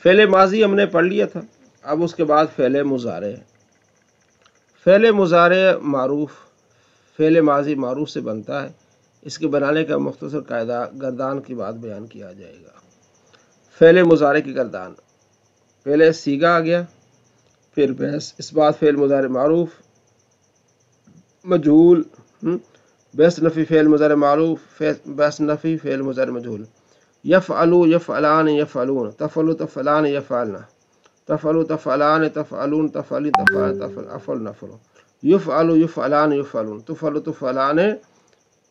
فعل ماضی ہم نے پڑھ لیا تھا، اب اس کے بعد فعل مضارع۔ فعل مضارع معروف فعل ماضی معروف سے بنتا ہے، اس کے بنانے کا مختصر قاعدہ گردان کی بات بیان کیا جائے گا۔ فعل مضارع کی گردان، پہلے سیغہ آ گیا، پھر بحث اس بات فعل مضارع معروف، مجہول، بحث نفی فعل مضارع معروف، بحث نفی فعل مضارع مجہول، یفعلو یفعلان یفعلون، تفعلو تفعلان یفعلن، تفعلو تفعلان تفعلون تفعلی تفعل تفعل افعل نفعل، یفعلو یفعلان یفعلون، تفعلو تفعلان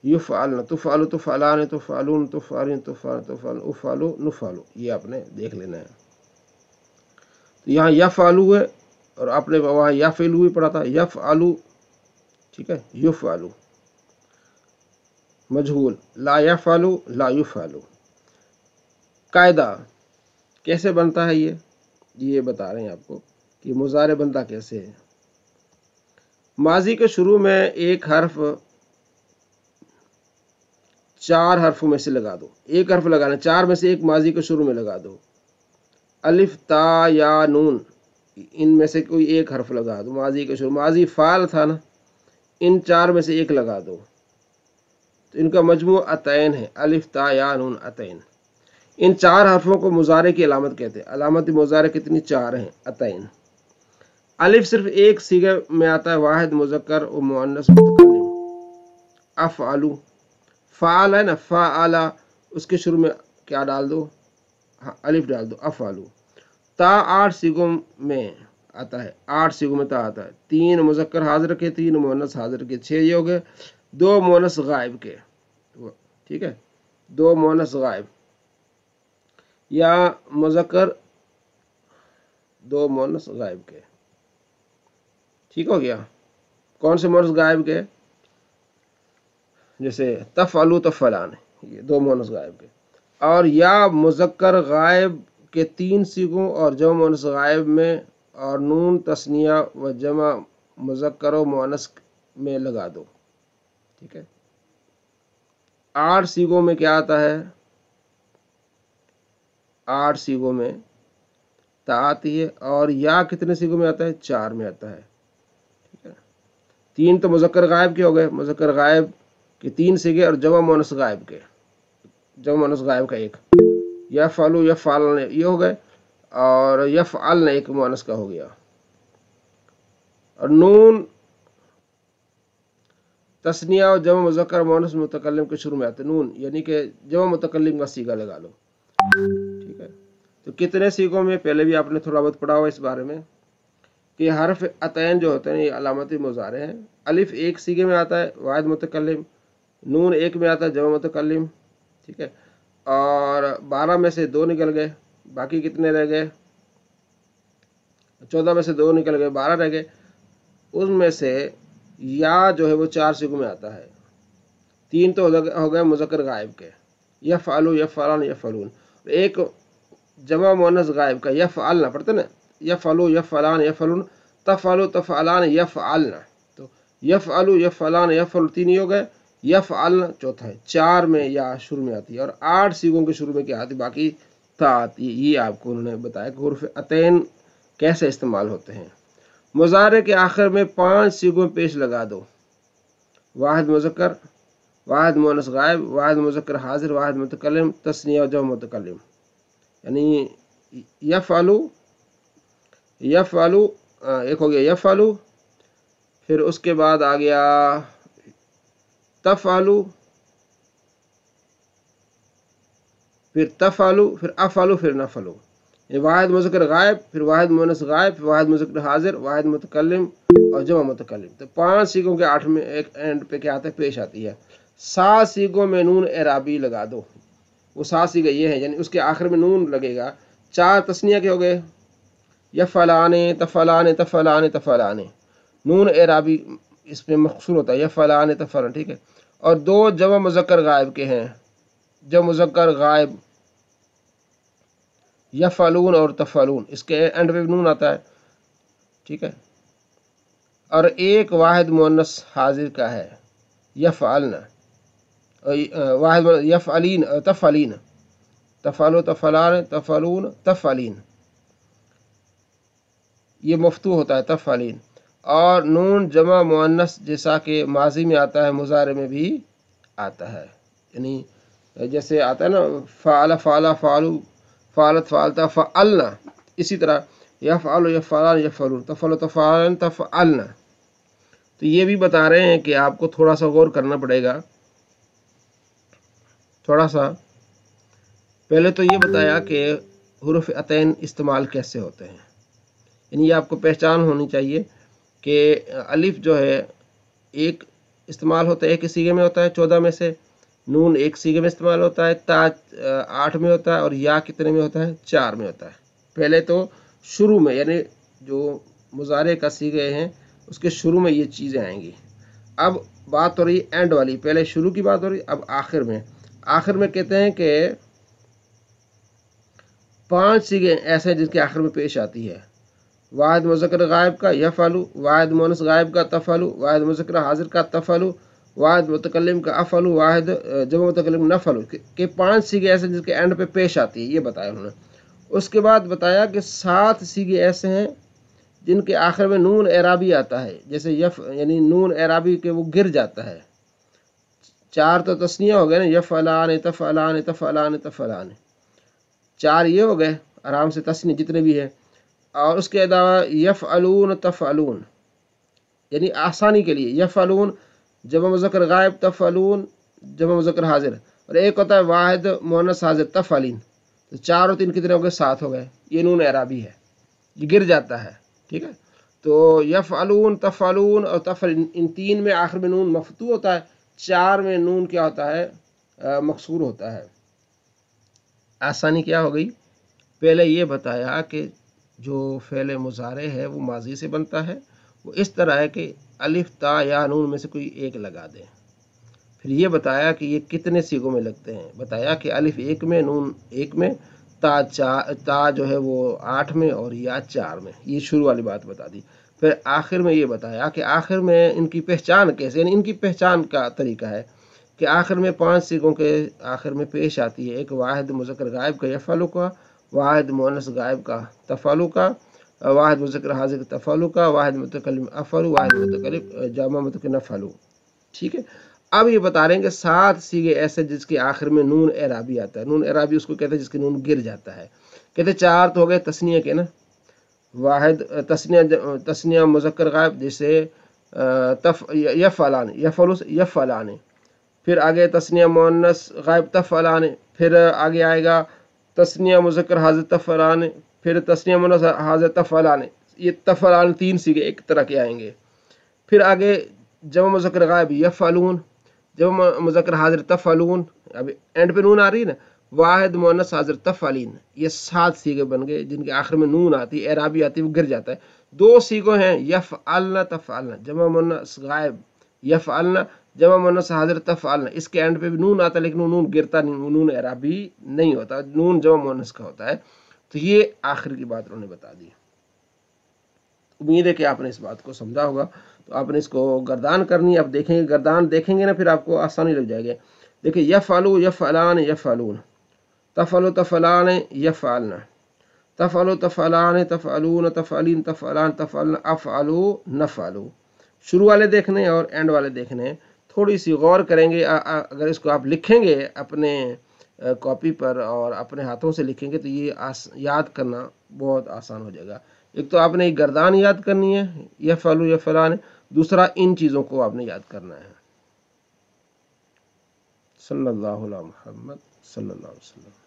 یفعلن، تفعلو تفعلان تفعلون تفعلین تفعل تفعل افعلو نفعلو۔ یہ آپ نے دیکھ لینا ہے۔ تو یہاں یفعلو ہے، اور آپ نے وہاں یفعلو بھی پڑھا تھا، یفعلو، ٹھیک ہے، یفعلو مجہول، لا یفعلو لا یفعلو۔ قاعدہ کیسے بنتا ہے یہ بتا رہے ہیں آپ کو کہ مضارع بنتا کیسے ہے۔ ماضی کے شروع میں ایک حرف 4 حرفوں میں سے لگا دو، ایک حرف لگانا، 4 میں سے ایک ماضی کے شروع میں لگا دو، الف تا یا نون، ان میں سے کوئی ایک حرف لگا دو ماضی کے شروع، ماضی فعل تھا نا، ان 4 میں سے ایک لگا دو، تو ان کا مجموع اتین ہے، الف تا یا نون اتین۔ ان 4 حرفوں کو مضارع کی علامت کہتے ہیں۔ علامت مضارع کتنی؟ 4 ہیں، اتین۔ الف صرف ایک صیغے میں آتا ہے، واحد مذکر و مؤنث متکلم، افعلو، فعل ہے نا، فعل، اس کے شروع میں کیا ڈال دو؟ الف ڈال دو، افعلو۔ تا 8 صیغوں میں آتا ہے، 8 صیغوں میں تا آتا ہے، 3 مذکر حاضر کے، 3 مؤنث حاضر کے، 6 یہ ہو گئے، 2 مؤنث غائب کے، ٹھیک ہے، 2 مؤنث غائب یا مذکر، 2 مؤنث غائب کے، ٹھیک ہو گیا۔ کون سے مؤنث غائب کے؟ جیسے تفعلو تفعلان، یہ 2 مؤنث غائب کے، اور یا مذکر غائب کے 3 صیغوں اور جمع مؤنث غائب میں، اور نون تثنیہ و جمع مذکر و مؤنث میں لگا دو، ٹھیک ہے۔ 8 صیغوں میں کیا آتا ہے؟ 8 صیغوں میں تا آتی ہے، اور یا کتنے صیغوں میں آتا ہے؟ 4 میں آتا ہے، ٹھیک ہے۔ 3 تو مذکر غائب کے ہو گئے، مذکر غائب کے 3 صیغے، اور جمع مؤنث غائب کے، جمع مؤنث غائب کا ایک، یفعلو یفعلن یہ ہو گئے، اور یفعلن ایک مؤنث کا ہو گیا، اور نون تثنیہ اور جمع مذکر مؤنث متکلم کے شروع میں آتے نون، یعنی کہ جمع متکلم کا صیغہ لگا لو، ٹھیک ہے۔ تو کتنے صیغوں میں؟ پہلے بھی آپ نے تھوڑا بہت پڑھا ہوا اس بارے میں کہ حرف اتین جو ہوتے ہیں یہ علامتی مضارع ہیں۔ الف ایک صیغے میں آتا ہے، واحد متکلم، نون ایک میں آتا ہے، جمع متکلم، ٹھیک ہے، اور 12 میں سے 2 نکل گئے، باقی کتنے رہ گئے؟ 14 میں سے 2 نکل گئے، 12 رہ گئے۔ ان میں سے یا جو ہے وہ 4 صیغوں میں آتا ہے، 3 تو ہو گئے مذکر غائب کے، یفعلو یفعلان یفعلون، ایک جمع مؤنث غائب کا یفعلن پڑھتے نا، یفعلو یفعلان یفعلون، تفعلو تفعلان یفعلن، تو یفعلو یفعلان یفعلون 3 ہی ہو گئے، یفعلن چوتھا ہے، 4 میں یا شروع میں آتی ہے، اور 8 صیغوں کے شروع میں کیا آتی؟ باقی تا آتی ہے۔ یہ آپ کو انہوں نے بتایا کہ حروف اتین کیسے استعمال ہوتے ہیں۔ مضارع کے آخر میں 5 صیغوں پیش لگا دو، واحد مذکر، واحد مؤنث غائب، واحد مذکر حاضر، واحد متکلم، تثنیہ اور جمع متکلم، یعنی یفعلو، یفعلو ایک ہو گیا یفعلو، پھر اس کے بعد آ گیا تفعلو، پھر تفعلو، پھر افعلو، پھر نفعلو، واحد مذکر غائب، پھر واحد مؤنث غائب، پھر واحد مذکر حاضر، واحد متکلم اور جمع متکلم۔ تو 5 صیغوں کے 8 میں ایک اینڈ پہ کیا آتا ہے؟ پیش آتی ہے۔ 7 صیغوں میں نون اعرابی لگا دو، وہ 7 صیغے یہ ہیں، یعنی اس کے آخر میں نون لگے گا۔ 4 تثنیہ کے ہو گئے، یفعلان تفعلان تفعلان تفعلان، نون اعرابی اس میں مقصور ہوتا ہے، یفعلان تفعلان، ٹھیک ہے، اور 2 جمع مذکر غائب کے ہیں، جمع مذکر غائب یفعلون اور تفعلون، اس کے اینڈ پہ نون آتا ہے، ٹھیک ہے، اور ایک واحد مؤنث حاضر کا ہے، یفعلن، واحد یفعلین تفعلین، تفعلو تفعلان تفعلون تفعلین، یہ مفتوح ہوتا ہے تفعلین، اور نون جمع مؤنث جیسا کہ ماضی میں آتا ہے مضارع میں بھی آتا ہے، یعنی جیسے آتا ہے نا فعل فعل فعلو فعلت فعلتا فعلنا، اسی طرح یفعل یفعلان یفعلون تفعل تفعلن تفعلنا۔ تو یہ بھی بتا رہے ہیں کہ آپ کو تھوڑا سا غور کرنا پڑے گا۔ تھوڑا سا پہلے تو یہ بتایا کہ حروف عطین استعمال کیسے ہوتے ہیں، یعنی یہ آپ کو پہچان ہونی چاہیے کہ الف جو ہے ایک استعمال ہوتا ہے، ایک سیغے میں ہوتا ہے 14 میں سے، نون ایک سیغے میں استعمال ہوتا ہے، تا 8 میں ہوتا ہے، اور یا کتنے میں ہوتا ہے 4 میں ہوتا ہے۔ پہلے تو شروع میں، یعنی جو مضارع کا سیغے ہیں اس کے شروع میں یہ چیزیں آئیں گی۔ اب بات ہو رہی اینڈ والی، پہلے شروع کی بات ہو رہی، اب آخر میں۔ آخر میں کہتے ہیں کہ 5 سیغے ایسے ہیں جس کے آخر میں پیش آتی ہے، واحد مذکر غائب کا یفعلو، واحد مؤنث غائب کا تفعلو، واحد مذکر حاضر کا تفعلو، واحد متکلم کا افعلو، واحد جمع متکلم نفعلو، کہ 5 سیغے ایسے جس کے اینڈ پہ پیش آتی ہے، یہ بتایا انہوں نے۔ اس کے بعد بتایا کہ 7 سیغے ایسے ہیں جن کے آخر میں نون اعرابی آتا ہے، جیسے یعنی نون اعرابی کے وہ گر جاتا ہے۔ 4 تو تثنیہ ہو گئے نا، یفعلان تفعلان تفعلان تفعلان، 4 یہ ہو گئے آرام سے تثنیہ جتنے بھی ہیں، اور اس کے علاوہ یفعلون تفعلون، یعنی آسانی کے لیے یفعلون جمع مذکر غائب، تفعلون جمع مذکر حاضر، اور ایک ہوتا ہے واحد مؤنث حاضر تفعلین، تو 4 اور 3 کتنے ہو گئے 7 ہو گئے، یہ نون اعرابی ہے، یہ گر جاتا ہے، ٹھیک ہے۔ تو یفعلون تفعلون اور تفعلین، ان 3 میں آخر میں نون مفتوح ہوتا ہے، 4 میں نون کیا ہوتا ہے مکسور ہوتا ہے۔ آسانی کیا ہو گئی؟ پہلے یہ بتایا کہ جو فعل مضارع ہے وہ ماضی سے بنتا ہے، وہ اس طرح ہے کہ الف تا یا نون میں سے کوئی ایک لگا دیں۔ پھر یہ بتایا کہ یہ کتنے سیغوں میں لگتے ہیں، بتایا کہ الف 1 میں، نون 1 میں، تا جو ہے وہ 8 میں، اور یا 4 میں، یہ شروع والی بات بتا دی۔ پھر آخر میں یہ بتایا کہ آخر میں ان کی پہچان کیسے، یعنی ان کی پہچان کا طریقہ ہے کہ آخر میں 5 سیغوں کے آخر میں پیش آتی ہے، ایک واحد مذکر غائب کا یفعلو کا، واحد مؤنث غائب کا تفعلو کا، واحد مذکر حاضر کا تفعلو کا، واحد متکلم افعلو، واحد متکلم جامع متکلم نفعلو، ٹھیک ہے۔ اب یہ بتا رہے ہیں کہ 7 سیغے ایسے جس کے آخر میں نون اعرابی آتا ہے۔ نون اعرابی اس کو کہتے ہیں جس کے نون گر جاتا ہے۔ کہتے 4 تو ہو گئے تثنیہ کے نا، واحد تثنیہ مذکر غائب جیسے یفعلان یفعلان، پھر آگے تثنیہ مؤنث غائب تفعلان، پھر آگے آئے گا تثنیہ مذکر حاضر تفعلان، پھر تثنیہ مؤنث حاضر تفعلان، یہ تفعلان 3 سیغے ایک طرح کے آئیں گے۔ پھر آگے جمع مذکر غائب یفعلون، جمع مذکر حاضر تفعلون، اب اینڈ پہ نون آ رہی ہے نا، واحد مؤنث حاضر تفعلین، یہ 7 سیغے بن گئے جن کے آخر میں نون آتی ہے، اعرابی آتی ہے، وہ گر جاتا ہے۔ 2 سیغوں ہیں یفعلن تفعلن، جمع مؤنث غائب یفعلن، جمع مؤنث حاضر تفعلن، اس کے اینڈ پہ بھی نون آتا ہے لیکن وہ نون گرتا نہیں، وہ نون اعرابی نہیں ہوتا، نون جمع مؤنث کا ہوتا ہے۔ تو یہ آخر کی بات انہوں نے بتا دی۔ امید ہے کہ آپ نے اس بات کو سمجھا ہوگا، تو آپ نے اس کو گردان کرنی ہے۔ اب دیکھیں گے، گردان دیکھیں گے نا، پھر آپ کو آسانی لگ جائے گی۔ دیکھیں یفعلو یفعلان یفعلون، تفعلو تفعلان یفعلن، تفعلو تفعلان تفعلون تفعلین تفعلان تفعلن افعلو نفعلو، شروع والے دیکھنے اور اینڈ والے دیکھنے، تھوڑی سی غور کریں گے۔ اگر اس کو آپ لکھیں گے اپنے کاپی پر اور اپنے ہاتھوں سے لکھیں گے تو یہ یاد کرنا بہت آسان ہو جائے گا۔ ایک تو آپ نے گردان یاد کرنی ہے یفعلو یفعلان، دوسرا ان چیزوں کو آپ نے یاد کرنا ہے۔ صلی اللہ علیہ محمد صلی اللہ علیہ وسلم۔